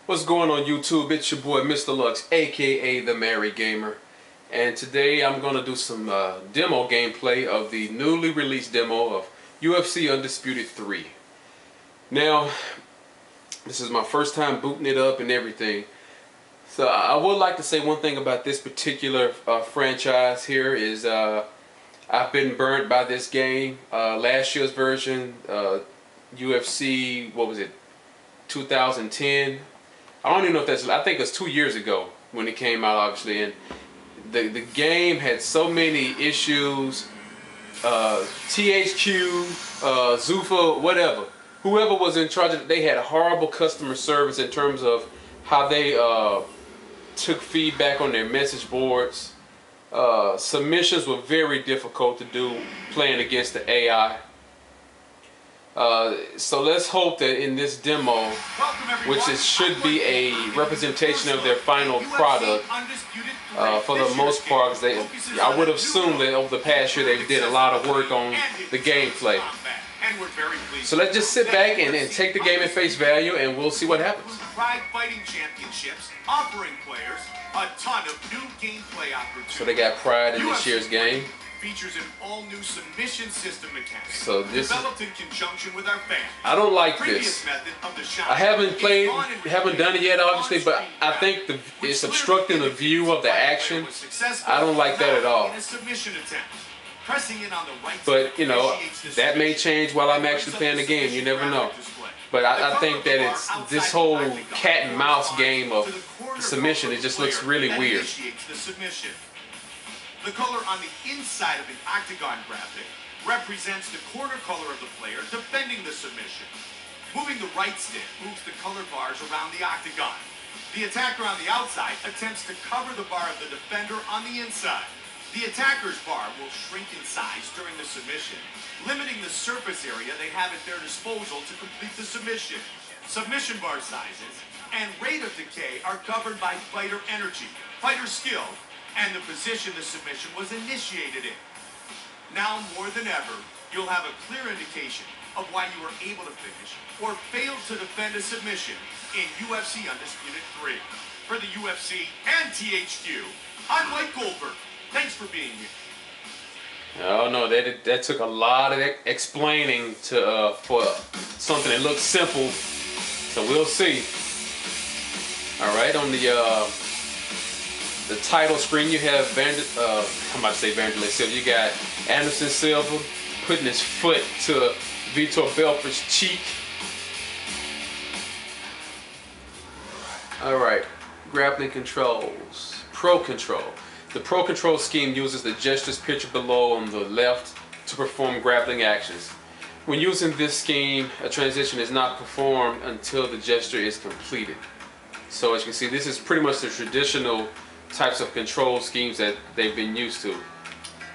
What's going on YouTube? It's your boy Mr. Lux, aka the Married Gamer, and today I'm gonna do some demo gameplay of the newly released demo of UFC Undisputed 3. Now, this is my first time booting it up and everything, so I would like to say one thing about this particular franchise here is I've been burnt by this game. Last year's version, UFC, what was it, 2010? I don't even know if that's, I think it was 2 years ago when it came out, obviously, and the game had so many issues. THQ, Zuffa, whatever, whoever was in charge of it, they had horrible customer service in terms of how they took feedback on their message boards. Submissions were very difficult to do playing against the AI. So let's hope that in this demo, which should be a representation of their final product, for the most part, because I would assume that over the past year they did a lot of work on the gameplay. So let's just sit back and take the game at face value, and we'll see what happens. Pride Fighting Championships, offering players a ton of new gameplay opportunities. So they got Pride in this year's game. Features an all-new submission system mechanic. So this developed in conjunction with our fans. I don't like this. I haven't done it yet, obviously, but I think it's obstructing the view of the action. I don't like that at all. But you know, that may change while I'm actually playing the game. You never know. But I think that it's this whole cat and mouse game of submission. It just looks really weird. The color on the inside of an octagon graphic represents the corner color of the player defending the submission. Moving the right stick moves the color bars around the octagon. The attacker on the outside attempts to cover the bar of the defender on the inside. The attacker's bar will shrink in size during the submission, limiting the surface area they have at their disposal to complete the submission. Submission bar sizes and rate of decay are governed by fighter energy, fighter skill, and the position the submission was initiated in. Now more than ever, you'll have a clear indication of why you were able to finish or failed to defend a submission in UFC Undisputed 3. For the UFC and THQ, I'm Mike Goldberg. Thanks for being here. Oh no, that took a lot of explaining to for something that looks simple. So we'll see. All right, on the title screen, you have I'm about to say Vanderlei Silva. You got Anderson Silva putting his foot to Vitor Belfort's cheek. All right, grappling controls. Pro Control. The Pro Control scheme uses the gestures pictured below on the left to perform grappling actions. When using this scheme, a transition is not performed until the gesture is completed. So as you can see, this is pretty much the traditional types of control schemes that they've been used to.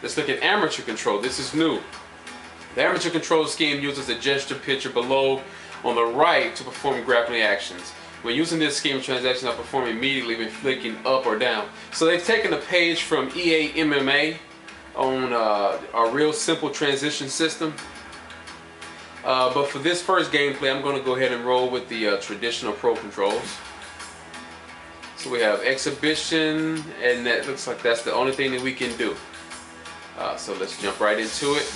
Let's look at amateur control. This is new. The amateur control scheme uses the gesture picture below on the right to perform grappling actions. When using this scheme, transactions are performed immediately when flicking up or down. So they've taken a page from EA MMA on a real simple transition system. But for this first gameplay, I'm going to go ahead and roll with the traditional pro controls. So we have exhibition, and that looks like that's the only thing that we can do. So let's jump right into it.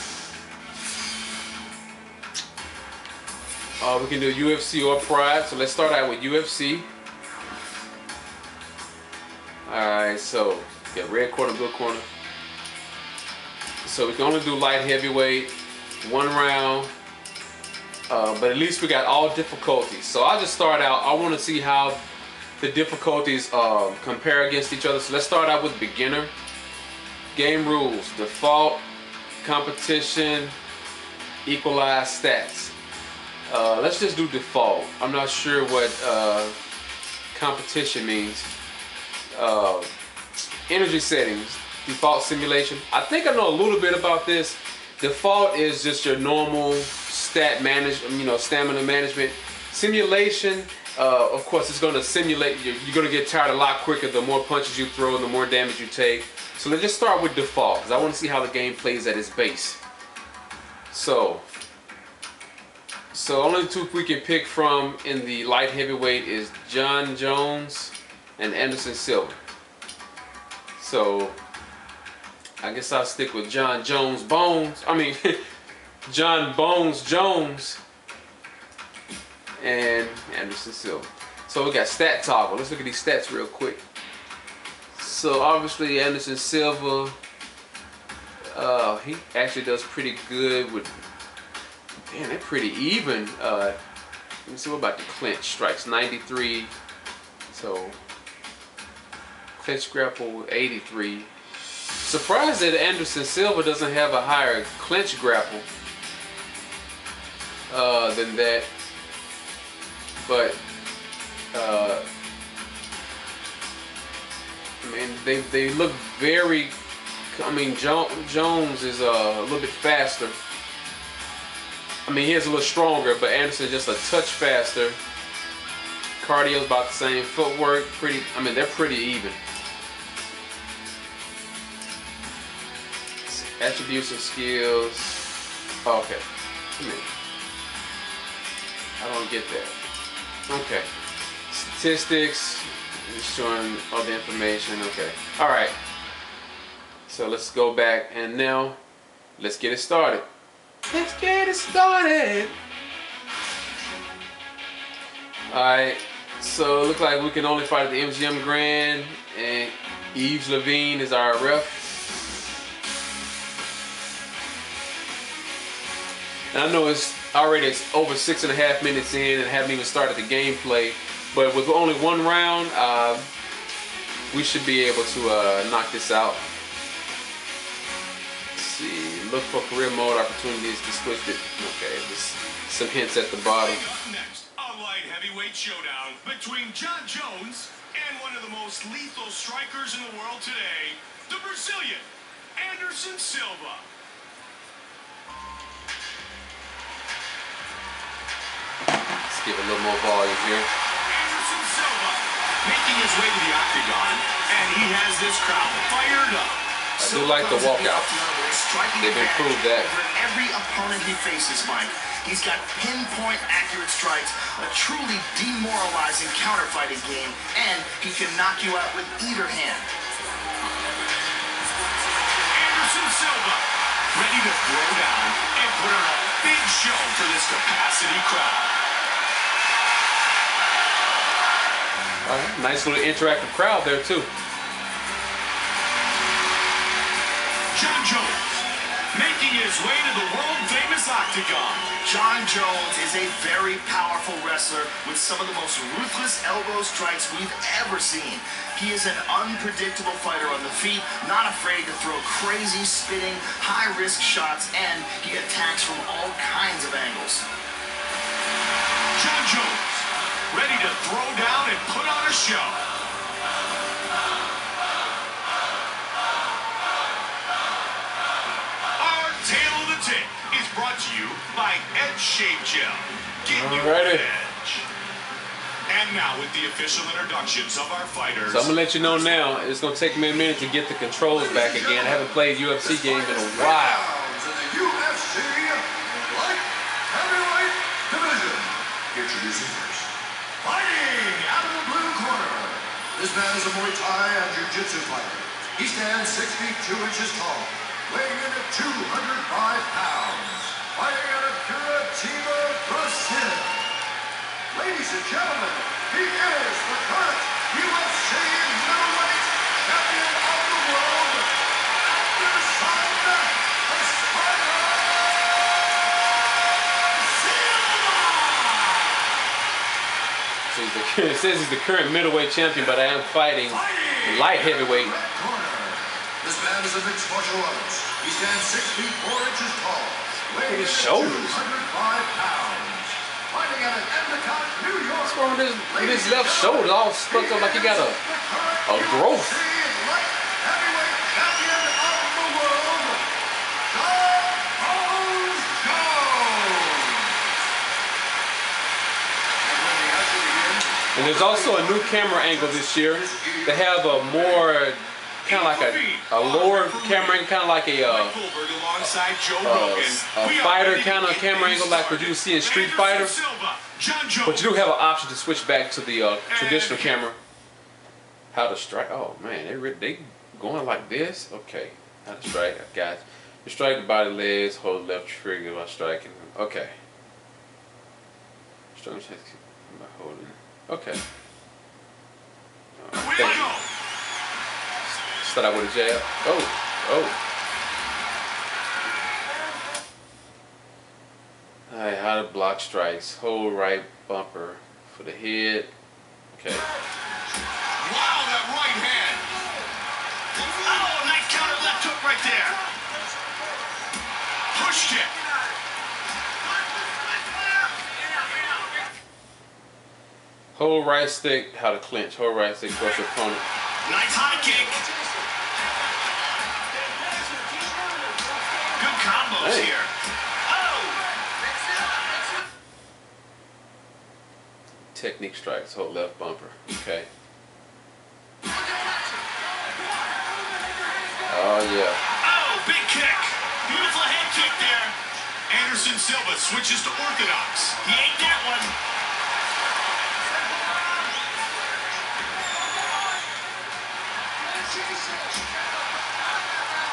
We can do UFC or Pride. So let's start out with UFC. Alright, so we got red corner, blue corner. So we can only do light heavyweight, 1 round. But at least we got all difficulties. So I'll just start out. I want to see how the difficulties compare against each other. So let's start out with beginner. Game rules: default, competition, equalized stats. Let's just do default. I'm not sure what competition means. Energy settings, default simulation. I think I know a little bit about this. Default is just your normal stat management, stamina management. Simulation, of course, it's going to simulate. You're going to get tired a lot quicker the more punches you throw and the more damage you take. So let's just start with default, because I want to see how the game plays at its base. So So only two we can pick from in the light heavyweight is John Jones and Anderson Silva. So I guess I'll stick with John Jones Bones. I mean John Bones Jones and Anderson Silva. So we got stat toggle. Let's look at these stats real quick. So obviously Anderson Silva, he actually does pretty good with. Man, they're pretty even. Let me see what about the clinch strikes. 93. So clinch grapple 83. Surprised that Anderson Silva doesn't have a higher clinch grapple than that. But I mean, they look very. I mean, Jones is a little bit faster. I mean, he is a little stronger, but Anderson just a touch faster. Cardio's about the same. Footwork, pretty. I mean, they're pretty even. Attributes and skills. Oh, okay. I don't get that. Okay. Statistics. Just showing all the information. Okay. All right. So let's go back and now let's get it started. Let's get it started. Alright, so it looks like we can only fight at the MGM Grand, and Yves Levine is our ref. And I know it's already over 6.5 minutes in and haven't even started the gameplay, but with only one round, we should be able to knock this out. Look for career mode opportunities to switch it. Okay, just some hints at the bottom. Up next, a light heavyweight showdown between John Jones and one of the most lethal strikers in the world today, the Brazilian, Anderson Silva. Let's give it a little more volume here. Anderson Silva making his way to the octagon, and he has this crowd fired up. I do like the walkout. They've improved that. Every opponent he faces, Mike, he's got pinpoint accurate strikes, a truly demoralizing counter-fighting game, and he can knock you out with either hand. Anderson Silva, ready to throw down and put on a big show for this capacity crowd. All right, nice little interactive crowd there too. John Jones, making his way to the world-famous octagon. John Jones is a very powerful wrestler with some of the most ruthless elbow strikes we've ever seen. He is an unpredictable fighter on the feet, not afraid to throw crazy, spinning, high-risk shots, and he attacks from all kinds of angles. John Jones, ready to throw down and put on a show. Is brought to you by Edge Shave Gel. Get you an edge. And now with the official introductions of our fighters. So I'm gonna let you know now, it's gonna take me a minute to get the controls back again. I haven't played UFC game in a while. UFC Light Heavyweight Division. Introducing first. Fighting out of the blue corner. This man is a Muay Thai and Jiu-Jitsu fighter. He stands 6 feet 2 inches tall, weighing in at 205 pounds, fighting out of Curitiba, Brazil. Ladies and gentlemen, he is the current UFC middleweight champion of the world, Anderson So it says he's the current middleweight champion, but I am fighting light heavyweight. This man is a mixed martial artist. He stands 6 feet 4 inches tall, weighing His shoulders. 205 pounds, fighting out of Endicott, New York. What's wrong with his left shoulder? All stuck up like he got a growth. Light heavyweight champion of the world, John Jones. And when the action begins, And there's also a new camera angle this year. They have a more kind of like a lower camera angle, kind of like a fighter kind of camera angle, like what you see in Street Fighter. But you do have an option to switch back to the traditional camera. How to strike? Oh man, they going like this. Okay, how to strike? I got you. Strike the body, legs, hold left trigger while striking. Okay. Strong chest by holding. Okay. Start out with a jab. Oh. Alright, how to block strikes. Hold right bumper for the head. Okay. Wow, that right hand. Oh, nice counter left hook right there. Push kick. Hold right stick, how to clinch. Hold right stick, crush your opponent. Nice high kick. Good combos here. Oh! Technique strikes, hold left bumper. Okay. Oh yeah. Oh, big kick. Beautiful head kick there. Anderson Silva switches to orthodox. He ate that one.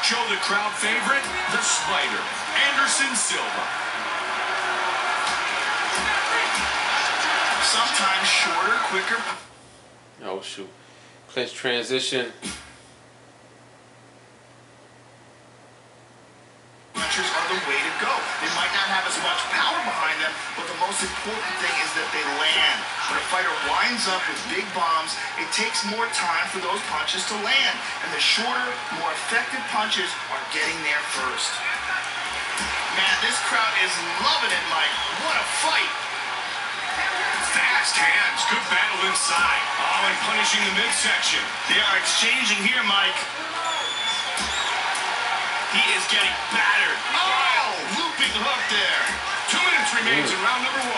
Show the crowd favorite, the Spider, Anderson Silva. Sometimes shorter, quicker. Oh shoot. Clinch transition. Punchers are the way to go. They might not have as much power behind them, but the most important thing is that they land. When a fighter winds up with big bombs, it takes more time for those punches to land. And the shorter, more effective punches are getting there first. Man, this crowd is loving it, Mike. What a fight. Fast hands. Good battle inside. Oh, and punishing the midsection. They are exchanging here, Mike. He is getting battered. Oh, looping hook there. 2 minutes remains in round number 1.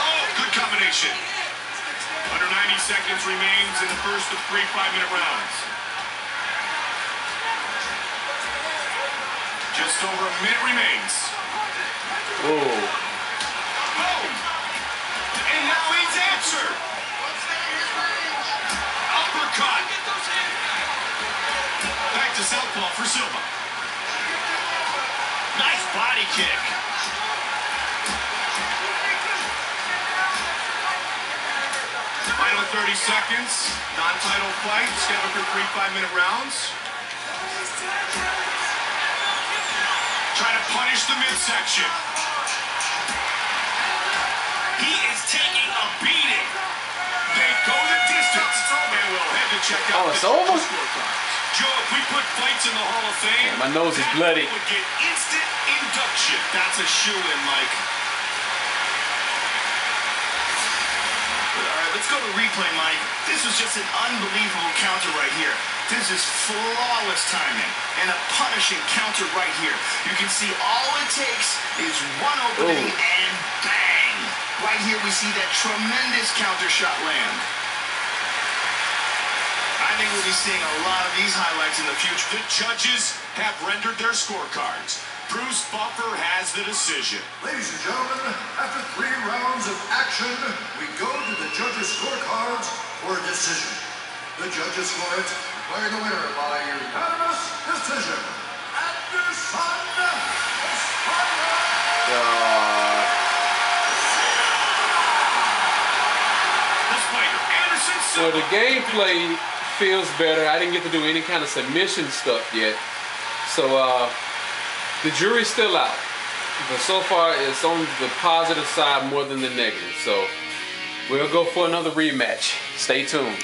Oh, good combination. Under 90 seconds remains in the first of 3 5-minute rounds. Just over a minute remains. Whoa. And now he's answered. Uppercut. Back to southpaw for Silva. Nice body kick. Final 30 seconds. Non-title fight. Scheduled for 3 5-minute rounds. Trying to punish the midsection. He is taking a beating. They go the distance. And we'll head to check out it's over? Joe, if we put fights in the Hall of Fame, my nose is bloody. Would get instant induction. That's a shoe-in, Mike. All right, let's go to replay, Mike. This was just an unbelievable counter right here. This is flawless timing and a punishing counter right here. You can see all it takes is one opening and bang. Right here we see that tremendous counter shot land. I think we'll be seeing a lot of these highlights in the future. The judges have rendered their scorecards. Bruce Buffer has the decision. Ladies and gentlemen, after 3 rounds of action, we go to the judges' scorecards for a decision. The judges score it, declaring the winner by unanimous decision. Anderson So the gameplay feels better. I didn't get to do any kind of submission stuff yet. So the jury's still out. But so far it's on the positive side more than the negative. So we'll go for another rematch. Stay tuned.